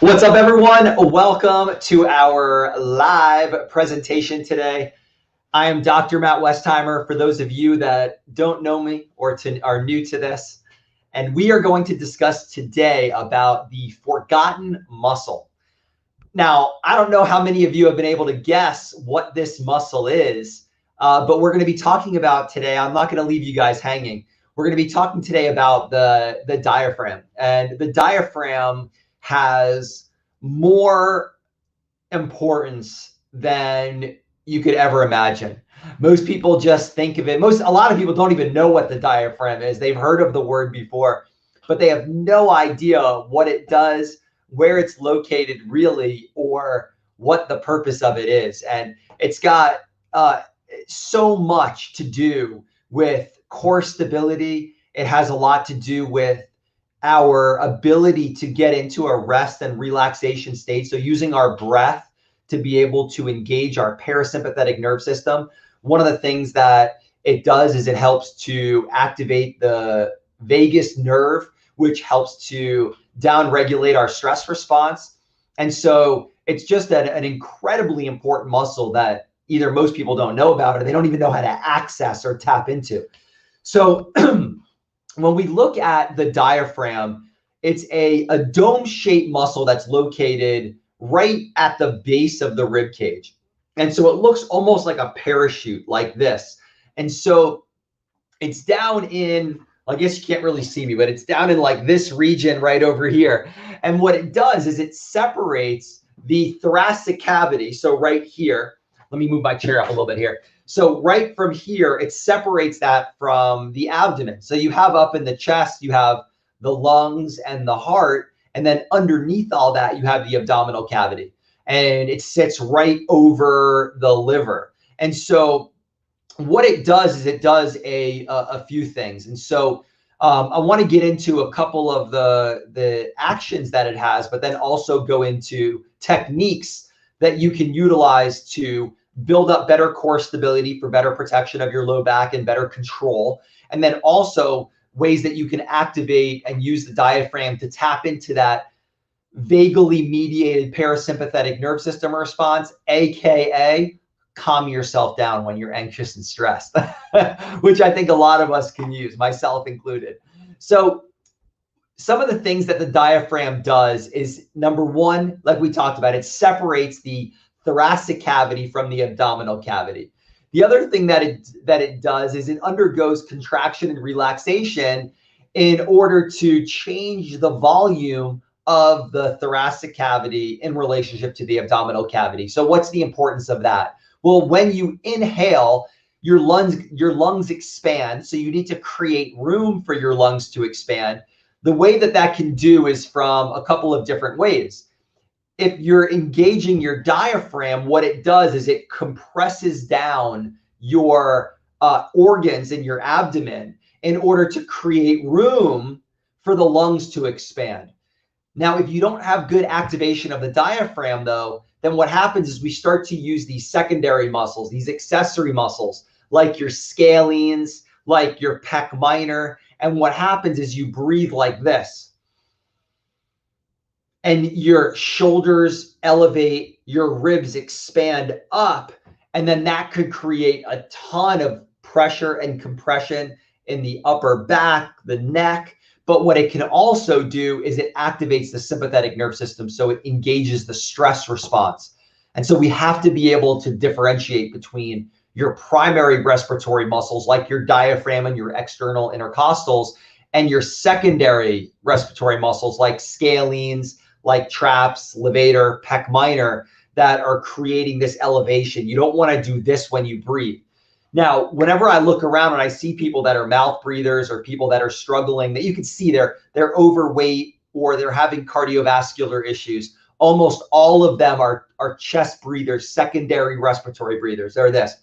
What's up, everyone? Welcome to our live presentation today. I am Dr. Matt Westheimer, for those of you that don't know me or are new to this. And we are going to discuss today about the forgotten muscle. Now, I don't know how many of you have been able to guess what this muscle is, but we're going to be talking about today. I'm not going to leave you guys hanging. We're going to be talking today about the diaphragm. And the diaphragm has more importance than you could ever imagine. Most people just think of it. A lot of people don't even know what the diaphragm is. They've heard of the word before, but they have no idea what it does, where it's located really, or what the purpose of it is. And it's got so much to do with core stability. It has a lot to do with our ability to get into a rest and relaxation state. So using our breath to be able to engage our parasympathetic nerve system. One of the things that it does is it helps to activate the vagus nerve, which helps to downregulate our stress response. And so it's just an incredibly important muscle that either most people don't know about or they don't even know how to access or tap into. So when we look at the diaphragm, it's a dome-shaped muscle that's located right at the base of the rib cage. And so it looks almost like a parachute like this. And so it's down in, I guess you can't really see me, but it's down in like this region right over here. And what it does is it separates the thoracic cavity. So right here, let me move my chair up a little bit here. So right from here, it separates that from the abdomen. So you have up in the chest, you have the lungs and the heart, and then underneath all that, you have the abdominal cavity. And it sits right over the liver. And so what it does is it does a few things. And so I want to get into a couple of the actions that it has, but then also go into techniques that you can utilize to build up better core stability for better protection of your low back and better control. And then also ways that you can activate and use the diaphragm to tap into that vagally mediated parasympathetic nerve system response, AKA calm yourself down when you're anxious and stressed, which I think a lot of us can use, myself included. So some of the things that the diaphragm does is, number one, like we talked about, it separates the thoracic cavity from the abdominal cavity. The other thing that it does is it undergoes contraction and relaxation in order to change the volume of the thoracic cavity in relationship to the abdominal cavity. So what's the importance of that? Well, when you inhale, your lungs expand. So you need to create room for your lungs to expand. The way that can do is from a couple of different ways. If you're engaging your diaphragm, what it does is it compresses down your organs in your abdomen in order to create room for the lungs to expand. Now, if you don't have good activation of the diaphragm, though, then what happens is we start to use these secondary muscles, these accessory muscles, like your scalenes, like your pec minor. And what happens is you breathe like this. And your shoulders elevate, your ribs expand up, and then that could create a ton of pressure and compression in the upper back, the neck. But what it can also do is it activates the sympathetic nerve system, so it engages the stress response. And so we have to be able to differentiate between your primary respiratory muscles, like your diaphragm and your external intercostals, and your secondary respiratory muscles, like scalenes, like traps, levator, pec minor, that are creating this elevation. You don't want to do this when you breathe. Now, whenever I look around and I see people that are mouth breathers or people that are struggling, that you can see they're overweight or they're having cardiovascular issues, almost all of them are chest breathers, secondary respiratory breathers. They're this.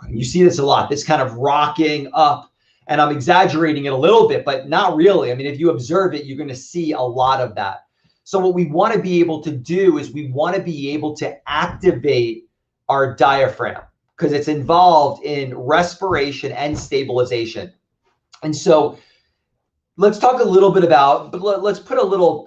You see this a lot, this kind of rocking up. And I'm exaggerating it a little bit, but not really. I mean, if you observe it, you're going to see a lot of that. So what we want to be able to do is we want to be able to activate our diaphragm because it's involved in respiration and stabilization. And so let's talk a little bit about, but let's put a little,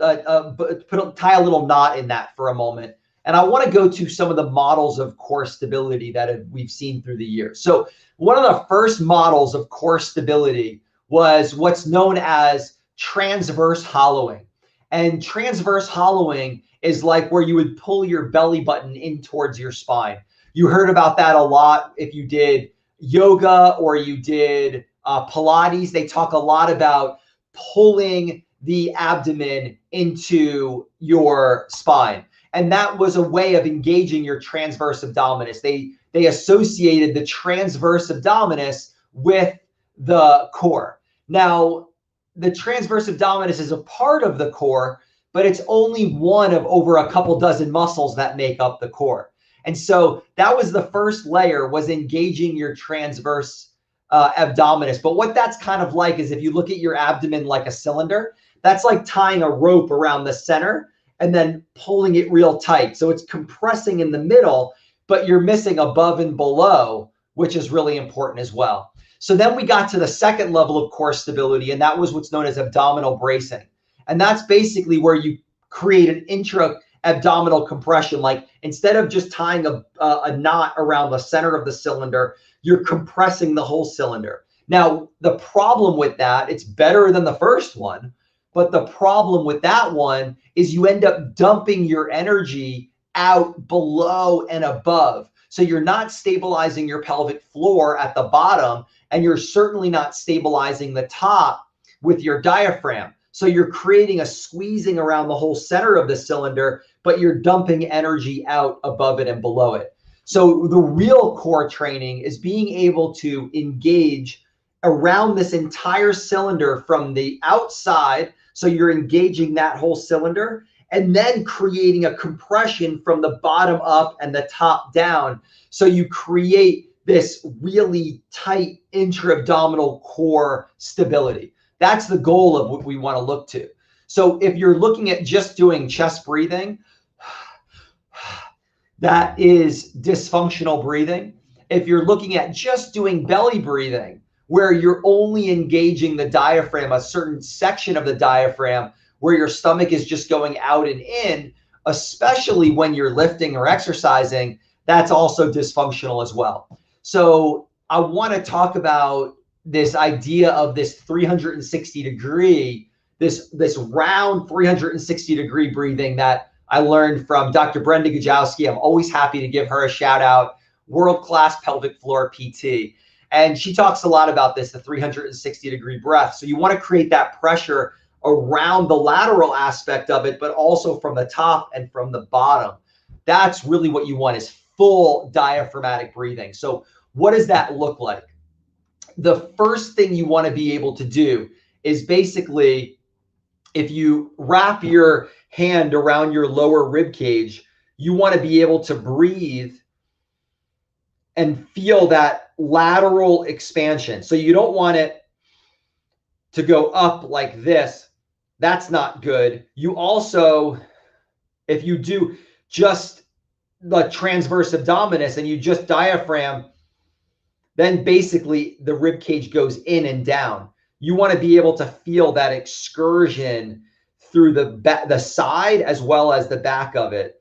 tie a little knot in that for a moment. And I want to go to some of the models of core stability that we've seen through the years. So one of the first models of core stability was what's known as transverse hollowing. And transverse hollowing is like where you would pull your belly button in towards your spine. You heard about that a lot if you did yoga or you did Pilates. They talk a lot about pulling the abdomen into your spine. And that was a way of engaging your transverse abdominis. They associated the transverse abdominis with the core. Now, the transverse abdominis is a part of the core, but it's only one of over a couple dozen muscles that make up the core. And so that was the first layer, was engaging your transverse abdominis. But what that's kind of like is if you look at your abdomen like a cylinder, that's like tying a rope around the center and then pulling it real tight. So it's compressing in the middle, but you're missing above and below, which is really important as well. So then we got to the second level of core stability, and that was what's known as abdominal bracing. And that's basically where you create an intra-abdominal compression. Like instead of just tying a knot around the center of the cylinder, you're compressing the whole cylinder. Now, the problem with that, it's better than the first one, but the problem with that one is you end up dumping your energy out below and above. So you're not stabilizing your pelvic floor at the bottom, and you're certainly not stabilizing the top with your diaphragm. So you're creating a squeezing around the whole center of the cylinder, but you're dumping energy out above it and below it. So the real core training is being able to engage around this entire cylinder from the outside. So you're engaging that whole cylinder and then creating a compression from the bottom up and the top down. So you create this really tight intra-abdominal core stability. That's the goal of what we want to look to. So if you're looking at just doing chest breathing, that is dysfunctional breathing. If you're looking at just doing belly breathing, where you're only engaging the diaphragm, a certain section of the diaphragm, where your stomach is just going out and in, especially when you're lifting or exercising, that's also dysfunctional as well. So I want to talk about this idea of this 360 degree, this round 360 degree breathing that I learned from Dr. Brenda Gajowski. I'm always happy to give her a shout out, world-class pelvic floor PT. And she talks a lot about this, the 360 degree breath. So you want to create that pressure around the lateral aspect of it, but also from the top and from the bottom. That's really what you want, is full diaphragmatic breathing. So what does that look like? The first thing you want to be able to do is basically, if you wrap your hand around your lower rib cage, you want to be able to breathe and feel that lateral expansion. So you don't want it to go up like this. That's not good. You also, if you do just the transverse abdominis and you just diaphragm, then basically the rib cage goes in and down. You want to be able to feel that excursion through the side as well as the back of it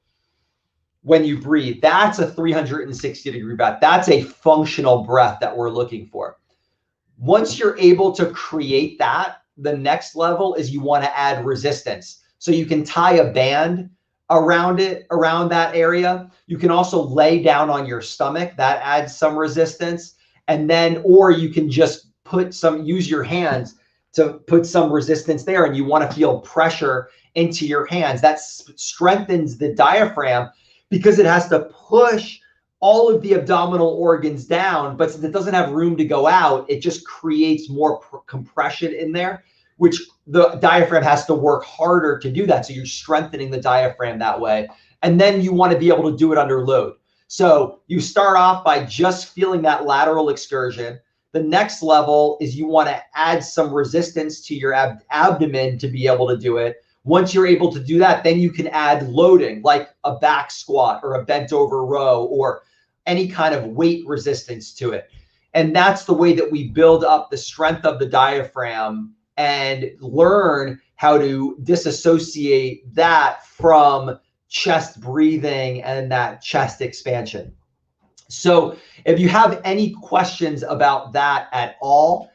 when you breathe. That's a 360 degree breath. That's a functional breath that we're looking for. Once you're able to create that, the next level is you want to add resistance. So you can tie a band around it, around that area. You can also lay down on your stomach. That adds some resistance. And then, or you can just use your hands to put some resistance there, and you want to feel pressure into your hands. That strengthens the diaphragm because it has to push all of the abdominal organs down, but since it doesn't have room to go out, it just creates more compression in there, which the diaphragm has to work harder to do that. So you're strengthening the diaphragm that way. And then you want to be able to do it under load. So you start off by just feeling that lateral excursion. The next level is you want to add some resistance to your abdomen to be able to do it. Once you're able to do that, then you can add loading, like a back squat or a bent over row or any kind of weight resistance to it. And that's the way that we build up the strength of the diaphragm and learn how to disassociate that from chest breathing and that chest expansion. So if you have any questions about that at all,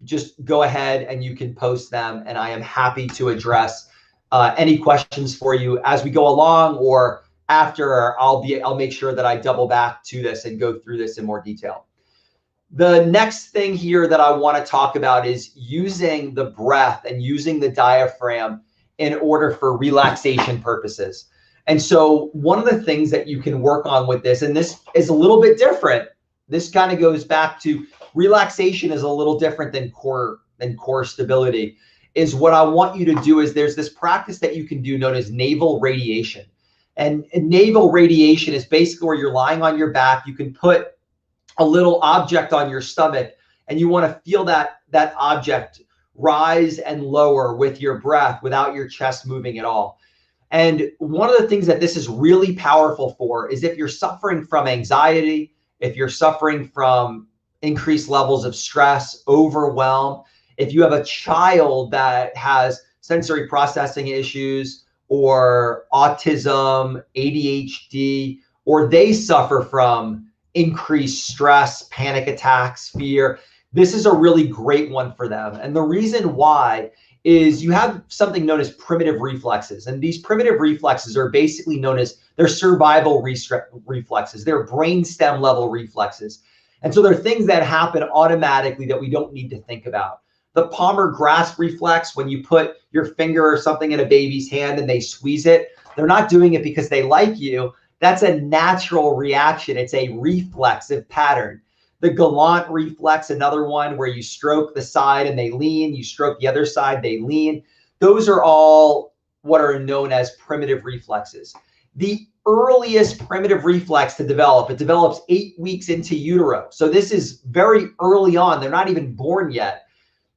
just go ahead and you can post them, and I am happy to address any questions for you as we go along, or after. I'll make sure that I double back to this and go through this in more detail. The next thing here that I want to talk about is using the breath and using the diaphragm in order for relaxation purposes. And so one of the things that you can work on with this, and this is a little bit different, this kind of goes back to relaxation is a little different than core stability, is what I want you to do is there's this practice that you can do known as naval radiation. And naval radiation is basically where you're lying on your back. You can put a little object on your stomach, and you want to feel that object rise and lower with your breath without your chest moving at all. And one of the things that this is really powerful for is if you're suffering from anxiety, if you're suffering from increased levels of stress, overwhelm, if you have a child that has sensory processing issues or autism, ADHD, or they suffer from increased stress, panic attacks, fear, this is a really great one for them. And the reason why is you have something known as primitive reflexes. And these primitive reflexes are basically known as their survival reflexes. They're brainstem level reflexes. And so they're things that happen automatically that we don't need to think about. The palmar grasp reflex, when you put your finger or something in a baby's hand and they squeeze it, they're not doing it because they like you. That's a natural reaction. It's a reflexive pattern. The gallant reflex, another one where you stroke the side and they lean, you stroke the other side, they lean. Those are all what are known as primitive reflexes. The earliest primitive reflex to develop, it develops 8 weeks into utero. So this is very early on, they're not even born yet,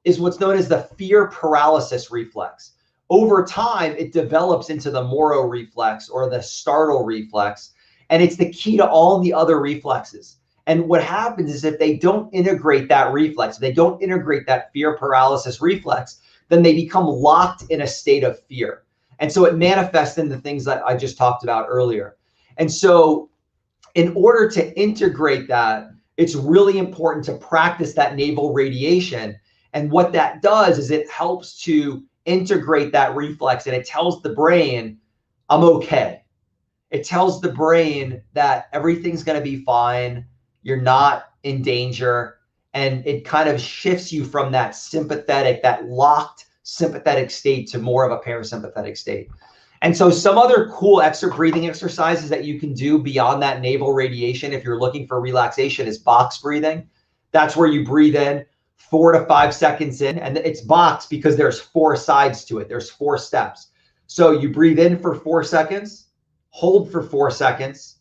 is what's known as the fear paralysis reflex. Over time, it develops into the Moro reflex or the startle reflex, and it's the key to all the other reflexes. And what happens is if they don't integrate that reflex, they don't integrate that fear paralysis reflex, then they become locked in a state of fear. And so it manifests in the things that I just talked about earlier. And so in order to integrate that, it's really important to practice that naval radiation. And what that does is it helps to integrate that reflex, and it tells the brain, I'm okay. It tells the brain that everything's going to be fine. You're not in danger. And it kind of shifts you from that sympathetic, that locked sympathetic state to more of a parasympathetic state. And so some other cool breathing exercises that you can do beyond that naval radiation, if you're looking for relaxation, is box breathing. That's where you breathe in 4 to 5 seconds in, and it's box because there's 4 sides to it. There's 4 steps. So you breathe in for 4 seconds, hold for 4 seconds,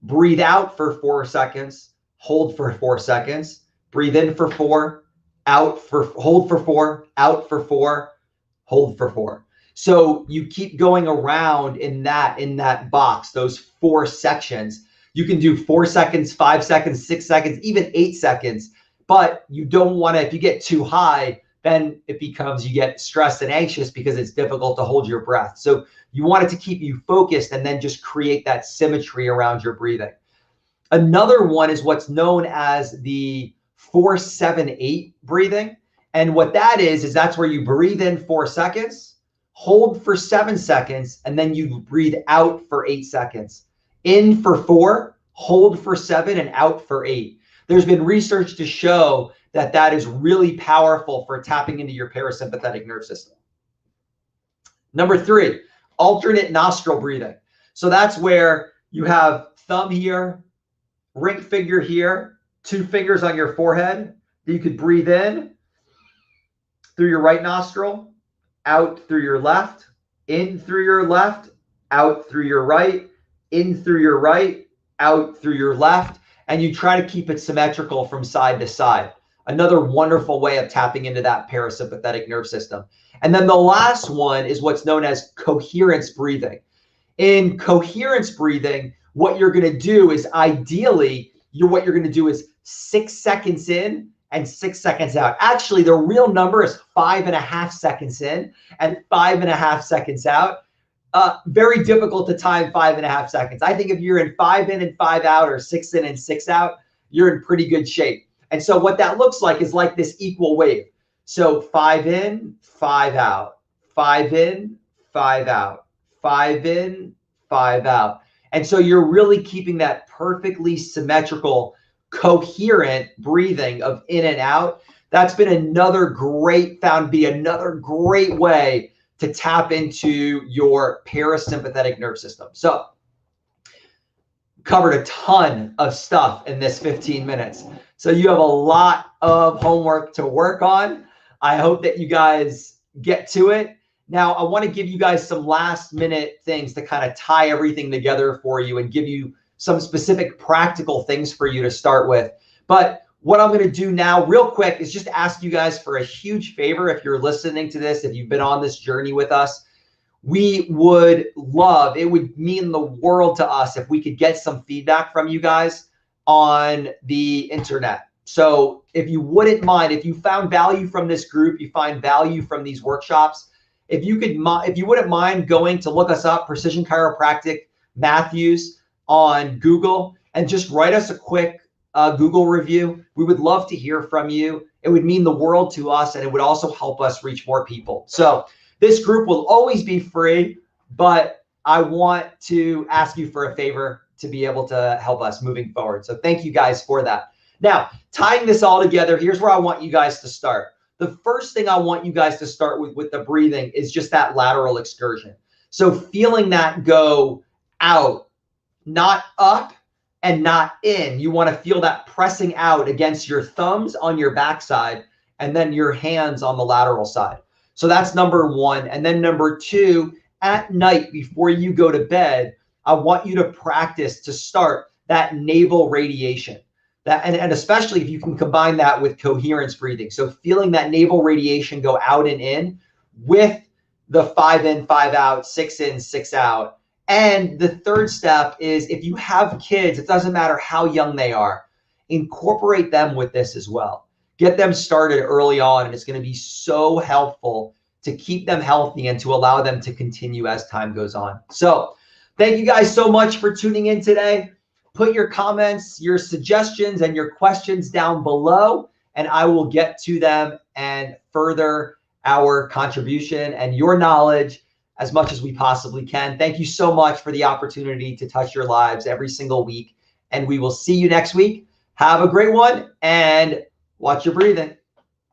breathe out for 4 seconds, hold for 4 seconds, breathe in for 4, hold for 4, out for 4, hold for 4. So you keep going around in that box, those 4 sections. You can do 4 seconds, 5 seconds, 6 seconds, even 8 seconds. But you don't want to, if you get too high, then it becomes, you get stressed and anxious because it's difficult to hold your breath. So you want it to keep you focused and then just create that symmetry around your breathing. Another one is what's known as the 4-7-8 breathing. And what that is that's where you breathe in 4 seconds, hold for 7 seconds, and then you breathe out for 8 seconds. In for 4, hold for 7, and out for 8. There's been research to show that that is really powerful for tapping into your parasympathetic nerve system. Number 3, alternate nostril breathing. So that's where you have thumb here, ring finger here, 2 fingers on your forehead. You could breathe in through your right nostril, out through your left, in through your left, out through your right, in through your right, out through your left. And you try to keep it symmetrical from side to side. Another wonderful way of tapping into that parasympathetic nerve system. And then the last one is what's known as coherence breathing. In coherence breathing, what you're going to do is ideally, what you're going to do is 6 seconds in and 6 seconds out. Actually, the real number is 5.5 seconds in and 5.5 seconds out. Very difficult to time 5.5 seconds. I think if you're in 5 in and 5 out, or 6 in and 6 out, you're in pretty good shape. And so what that looks like is like this equal wave. So 5 in, 5 out, 5 in, 5 out, 5 in, 5 out. And so you're really keeping that perfectly symmetrical, coherent breathing of in and out. That's been another great way to tap into your parasympathetic nerve system. So covered a ton of stuff in this 15 minutes. So you have a lot of homework to work on. I hope that you guys get to it. Now, I want to give you guys some last minute things to kind of tie everything together for you and give you some specific practical things for you to start with. But what I'm going to do now real quick is just ask you guys for a huge favor. If you're listening to this, if you've been on this journey with us, we would love, it would mean the world to us if we could get some feedback from you guys on the internet. So if you wouldn't mind, if you found value from this group, you find value from these workshops, if you wouldn't mind going to look us up, Precision Chiropractic Matthews on Google, and just write us a quick Google review. We would love to hear from you. It would mean the world to us, and it would also help us reach more people. So this group will always be free, but I want to ask you for a favor to be able to help us moving forward. So thank you guys for that. Now, tying this all together, here's where I want you guys to start. The first thing I want you guys to start with the breathing is just that lateral excursion. So feeling that go out, not up and not in. You want to feel that pressing out against your thumbs on your backside and then your hands on the lateral side. So that's number one. And then number two, at night before you go to bed, I want you to practice to start that naval radiation. And especially if you can combine that with coherence breathing. So feeling that naval radiation go out and in with the 5 in, 5 out, 6 in, 6 out. And the third step is, if you have kids, it doesn't matter how young they are, incorporate them with this as well. Get them started early on, and it's going to be so helpful to keep them healthy and to allow them to continue as time goes on. So thank you guys so much for tuning in today. Put your comments, your suggestions, and your questions down below, and I will get to them and further our contribution and your knowledge as much as we possibly can. Thank you so much for the opportunity to touch your lives every single week, and we will see you next week. Have a great one, and watch your breathing.